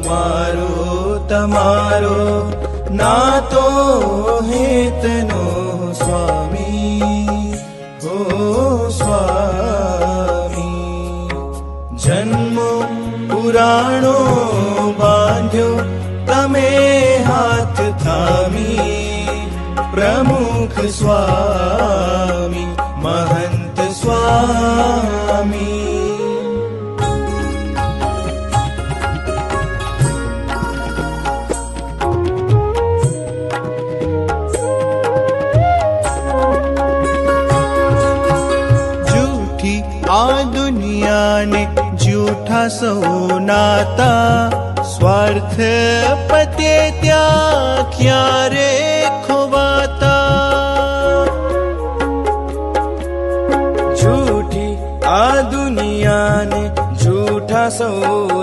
મારો તમારો નાતો હેતનો સ્વામી હો સ્વામી. જન્મો પુરાણો બાંધ્યો તમે હાથ થામી, પ્રમુખ સ્વામી મહંત સ્વામી. આ દુનિયાને જૂઠા સૌ નાતા, સ્વાર્થ પતે ત્યાં ક્યારે ખોવાતા. જૂઠી આ દુનિયાને જૂઠા સૌ